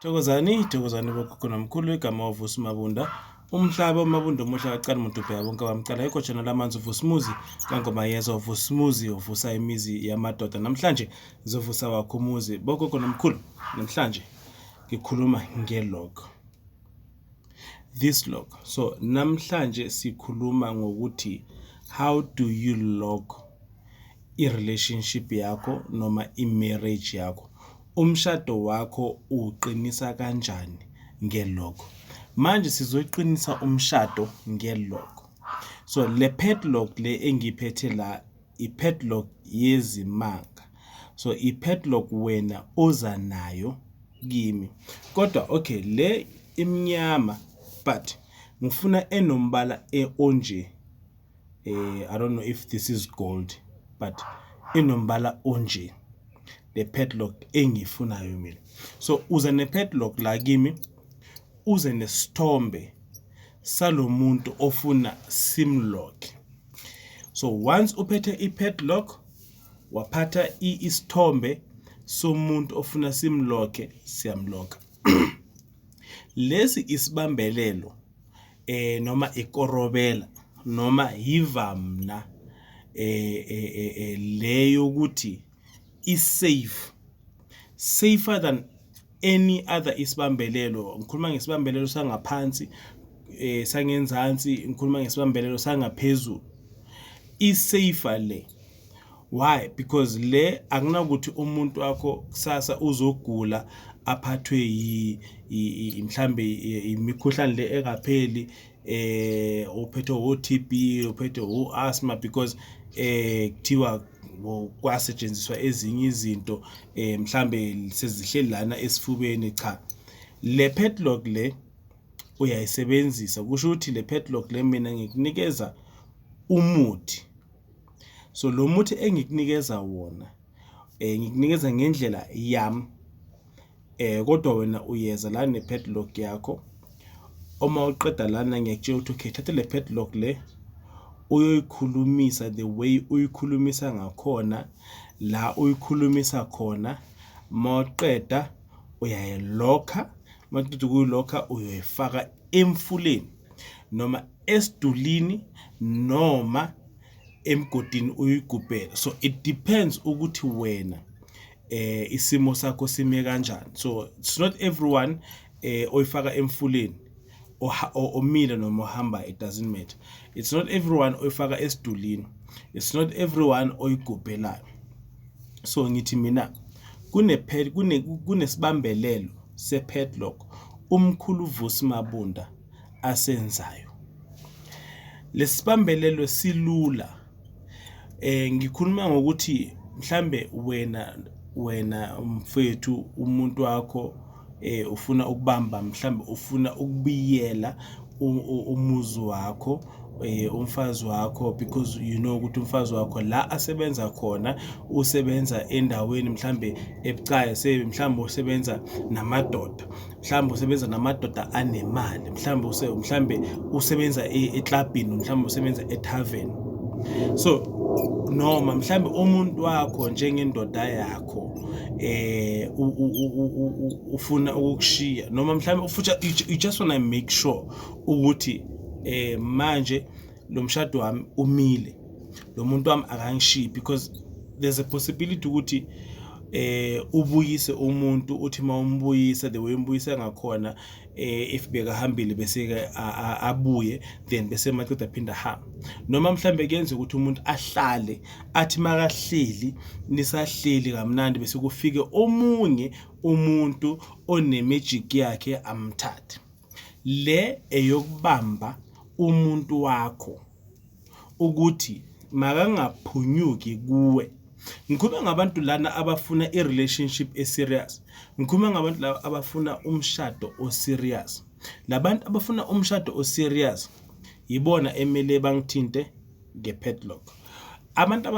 Thokozani bokhokho nomkhulu igama uVusi Mabunda. Umhlaba uMabunda omuhle kaqala umuntu ubheka bonke abamcala ikhoshana lamanzi uVusimuzi kaNgoma yezwa uVusimuzi uvusa imizi yamadoda. Namhlanje ngizovusa wakho umuzi bokhokho nomkhulu. Namhlanje ngikhuluma ngelog. This log. So namhlanje sikhuluma ngokuthi how do you log i-relationship yakho noma i-marriage yakho. Umshado wakho uqinisa kanjani ngelog. Manje sizoqinisa umshado ngelog. So le padlock le engiphethe la i-padlock yezimanga. So i-padlock wena oza nayo kimi. Kodwa okay le imnyama but ngifuna enombala onje. I don't know if this is gold but inombala onje. The padlock engifunayo mina. So uza ne padlock la kimi uze nesithombe salomuntu ofuna simlock. So once uphethe i-padlock waphatha isithombe somuntu ofuna simlock siyamlock. Lesi isibambelelo noma ikorobela noma yivamna leyo ukuthi is safer than any other isibambelelo. Ngikhuluma ngesibambelelo sangaphansi sangenzansi, ngikhuluma ngesibambelelo sangaphezulu. Is safer le. Why? Because le akunakuthi umuntu wakho kusasa uzogula aphathwe mhlambe imikhuhlane le engapheli uphethwe o-TB uphethwe o-asthma because kuthiwa kwasetshenziswa ezinye izinto mhlambe sezihleli lana esifubeni. Cha, le padlock le uyayisebenzisa. Kusho ukuthi le padlock le mina ngikunikeza umuthi. So lo muthi engikunikeza wona ngikunikeza ngendlela yami. Kodwa wena uyeza la ne padlock yakho. Uma uqeda lana ngiyakutshela ukuthi okay thatha le padlock le uyoyikhulumisa the way uyikhulumisa ngakhona la uyikhulumisa khona. Mawuqeda uyayilokha. Mawuqeda ukuyilokha uyoyifaka emfuleni noma esidulini noma emgodini uyigubhela. So it depends ukuthi wena isimo sakho sime kanjani. So it's not everyone oyifaka emfuleni omile noma ohamba, it doesn't matter. It's not everyone oyifaka esidulini. It's not everyone oyigubhelayo. So ngithi mina kunesibambelelo se-padlock umkhulu uVusi Mabunda asenzayo. Lesibambelelo silula. Ngikhuluma ngokuthi mhlambe wena mfethu umuntu wakho ufuna ukubamba, mhlambe ufuna ukubiyela umuzi wakho umfazi wakho because you know ukuthi umfazi wakho la asebenza khona usebenza endaweni mhlambe ebucayi mhlambe usebenza namadoda, mhlambe usebenza namadoda anemali, mhlambe usebenza eklabhini, mhlambe usebenza etavern. So noma mhlambe umuntu wakho njengendoda yakho ufuna ukukushiya noma mhlambe you just want to make sure ukuthi manje lo mshado wami umile, lo muntu wami akangishiyi, because there's a possibility ukuthi ubuyise umuntu uthi mawumbuyisa the way umbuyisa ngakhona if bekahambile bese abuye then bese maqeda phinda hamba. Noma mhlambe kuyenza ukuthi umuntu ahlale athi makahleli nisahleli kamnandi bese kufike omunye umuntu onemagic yakhe amthathe. Le eyokubamba umuntu wakho ukuthi makangaphunyuki kuwe. Ngikhuluma ngabantu lana abafuna i-relationship e-serious. Ngikhuluma ngabantu laba abafuna umshado o-serious. Labantu abafuna umshado o-serious yibona emele bangithinte nge-padlock. Abantu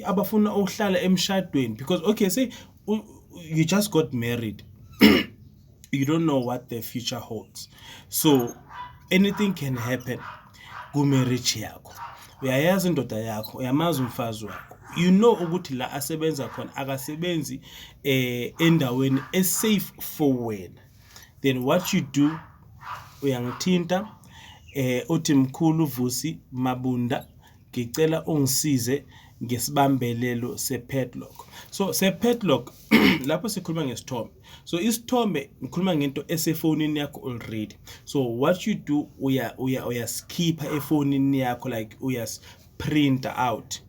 abafuna ukuhlala emshadweni because okay say you just got married. You don't know what the future holds. So anything can happen ku marriage yakho. Uyayazi indoda yakho, uyamazi umfazi wakho. you know ukuthi la asebenza khona akasebenzi endaweni safe for wena, then what you do, uyangithinta uthi mkhulu Vusi Mabunda, ngicela ungisize ngesibambelelo se-padlock. So se-padlock lapho sikhuluma ngesithombe. So isithombe ngikhuluma ngento esefonini yakho already. So what you do, uya skipper efonini yakho, like uya print out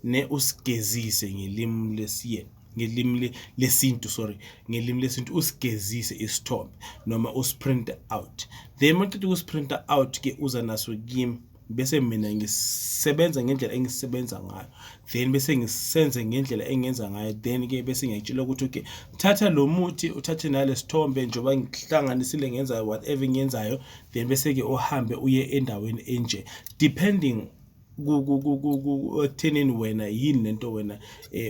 ne usigezise ngelimi lesiyeni, ngelimi lesintu, sorry, ngelimi lesintu usigezise isithombe noma usprint out. Then manje usprint out ke uza naso kimi, bese mina ngisebenza ngendlela engisebenza ngayo, then bese ngisenze ngendlela engenza ngayo, then ke bese ngiyatshela ukuthi okay, thatha lo muthi uthathe nale sithombe njoba ngihlanganisile ngenza whatever ngiyenzayo, then bese ke uhambe uye endaweni enje, depending ekuthenini wena yini lento wena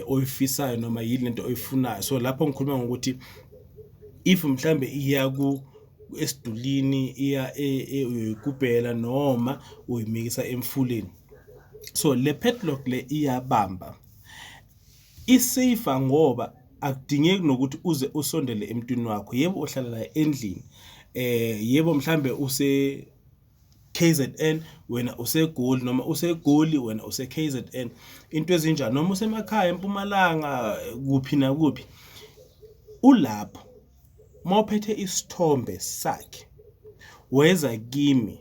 oyifisayo noma yini lento oyifunayo. So lapho ngikhuluma ngokuthi if mhlambe iya ku esidulini, iya uyikubhela noma uyimikisa emfuleni, so le padlock le iyabamba, isafe ngoba akudingeki nokuthi uze usondele emntwini wakho. Yebo uhlala la endlini, yebo mhlambe use KZN wena useGoli, noma useGoli wena use KZN, into ezinjalo, noma usemakhaya eMpumalanga, kuphi na kuphi, ulapho mawuphethe isithombe sakhe weza kimi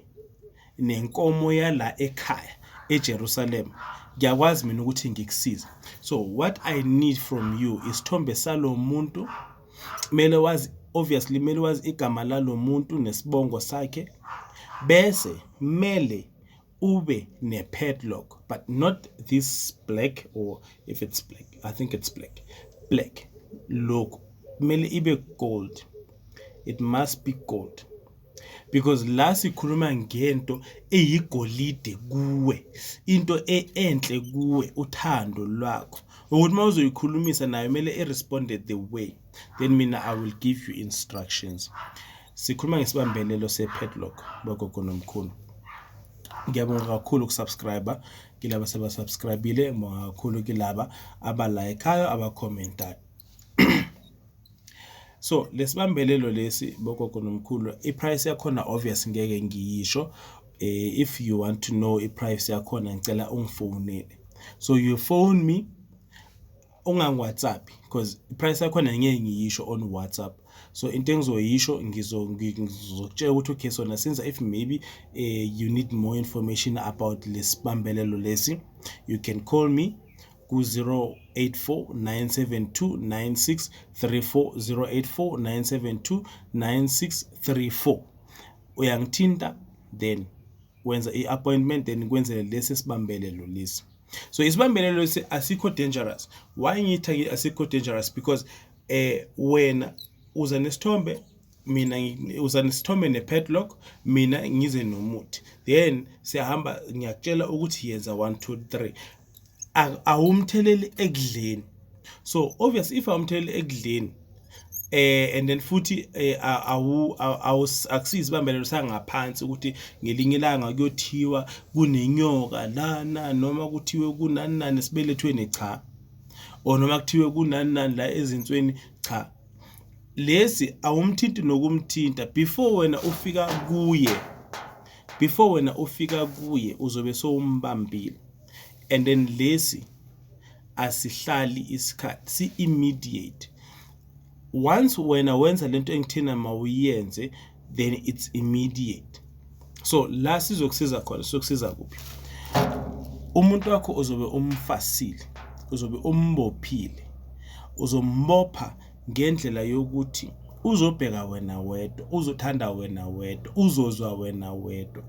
nenkomo yala ekhaya eJerusalem, ngiyakwazi mina ukuthi ngikusize. So what I need from you isithombe salo muntu, mele wazi, obviously mele wazi igama lalo muntu nesibongo sakhe, bese mele ube ne padlock, but not this black, or if it's black, I think it's black. Look, mele ibe gold. It must be gold, because la sikhuluma ngento eyigolide kuwe, into enhle kuwe, uthando lwakho, ukuthi mawuzoyikhulumisa nayo mele responded the way, then mina I will give you instructions. Sikhuluma ngesibambelelo se-padlock bagogo nomkhulu. Ngiyabonga kakhulu ukusubscribe, kilaba sebasubscribile, ngibonga kakhulu kilaba abalikeayo, abacommentayo. So lesibambelelo lesi bagogo nomkhulu, iprice yakhona obvious ngeke ngiyisho. If you want to know iprice yakhona ngicela ungifonele. So you phone me, ungang-WhatsApp, because iprice yakhona ngeke ngiyisho on WhatsApp. So into engizoyisho ngizokutshela ukuthi okay, so since if maybe you need more information about lesibambelelo lesi, you can call me ku 084 972 9634, 084 972 9634. Uyangithinta, then wenza i-appointment, then kwenzele lesi sibambelelo lesi. So isibambelelo lesi asikho dangerous. Why ngithi asikho dangerous? Because wena uza nesithombe, mina uza nesithombe ne-padlock, mina ngize nomuthi, then siyahamba, ngiyakutshela ukuthi yenza 1 2 3, awumtheleli ekudleni. So obviously if awumtheleli ekudleni, and then futhi akusizi isibambelelo sangaphansi ukuthi ngelinye ilanga kuyothiwa kunenyoka lana, noma kuthiwe kunani nani esibelethweni, cha, or noma kuthiwe kunani nani la ezinsweni, cha. Lesi awumthinti nokumthinta, before wena ufika kuye uzobe sowumbambile. And then lesi asihlali isikhathi, si immediate. Once wena wenza lento engithina mawuyenze, then it's immediate. So la sizokusiza khona, sizokusiza kuphi? Umuntu wakho uzobe umfasile, uzobe umbophile, uzombopha ngendlela yokuthi uzobheka wena wedwa, uzothanda wena wedwa, uzozwa wena wedwa.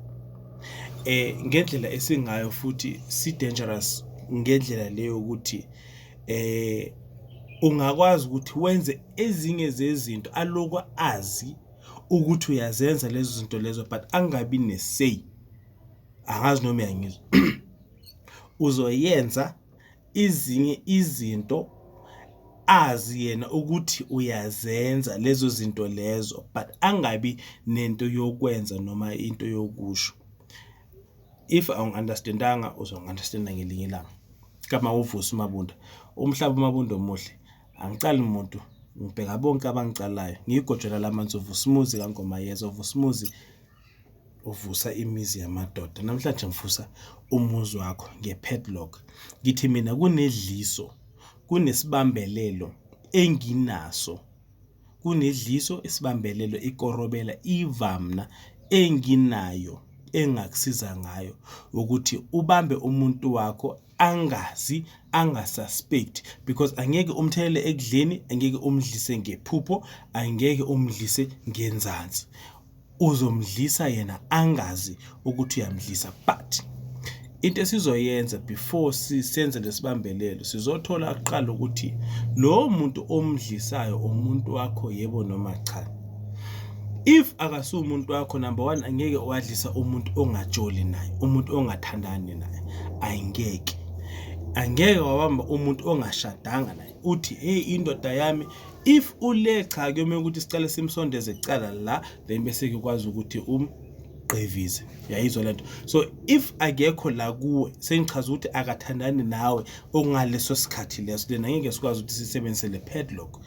Ngendlela esingayo futhi si dangerous, ngendlela leyo ukuthi ungakwazi ukuthi wenze ezinye zezinto aloko azi ukuthi uyazenza lezo zinto lezo, but angabi nesay, angazi noma yangizwa. Uzoyenza izinye izinto azi yena ukuthi uyazenza lezo zinto lezo, but angabi nento yokwenza noma into yokusho. If awungi-understandanga, uzongi-understanda ngelinye ilanga. kama uvusa uMabunda. Umhlaba uMabunda omuhle. Angicali umuntu, ngibheka bonke abangicalayo. Ngiyigojela lamanzi uVusumuzi kaNgomayeza, uVusumuzi uvusa imizi yamadoda. Namhlanje ngifusa umuzi wakho ngepadlock. Ngithi mina kunedliso, kunesibambelelo enginaso. Kunedliso, isibambelelo, ikorobela, ivamna enginayo engakusiza ngayo ukuthi ubambe umuntu wakho angazi, angasuspect, because angeke umthelele ekudleni, angeke umdlise ngephupho, angeke umdlise ngenzansi. Uzomdlisa yena angazi ukuthi uyamdlisa. But into esizoyenza before sisenze lesibambelelo, sizothola aqala ukuthi lo muntu omdlisayo umuntu wakho yebo noma cha. If akasuye umuntu wakho, number 1, angeke wadlisa umuntu ongajoli naye, umuntu ongathandani naye. Angeke wabamba umuntu ongashadanga naye uthi hey indoda yami. If ule cha kuyome ukuthi sicale simsondeze kucala la, then bese kukwazi ukuthi umgqivize. Yayizwa lento. So if akekho la kuwe, sengichaza ukuthi akathandani nawe okungaleso sikhathi leso, then angeke sikwazi ukuthi sisebenzise le padlock.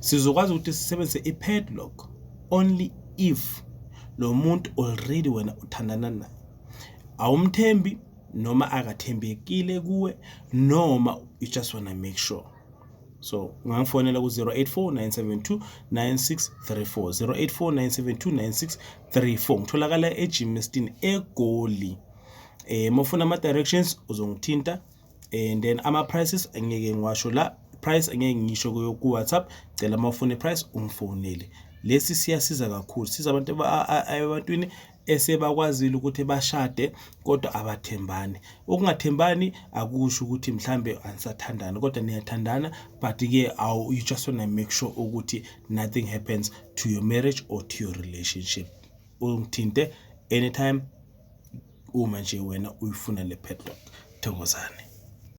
Sizokwazi ukuthi sisebenzise ipadlock only if lo muntu already wena uthandana naye, awumthembi noma akathembekile kuwe, noma you just wanna make sure. So ungangifonela ku 084 972 9634, 084 972 9634. Ngitholakala eGermiston eGoli. Mawufuna ama directions uzongithinta, and then ama prices angeke ngiwasho la. Price angeke ngisho ku WhatsApp, cela mawufuna price ungifonele. Lesi siyasiza kakhulu, siza abantwini esebakwazile ukuthi bashade kodwa abathembani. Ukungathembani akusho ukuthi mhlambe anisathandana, kodwa niyathandana, but ke you just want to make sure ukuthi nothing happens to your marriage or to your relationship. Ungithinte anytime uma nje wena uyifuna le padlock. Thokozani.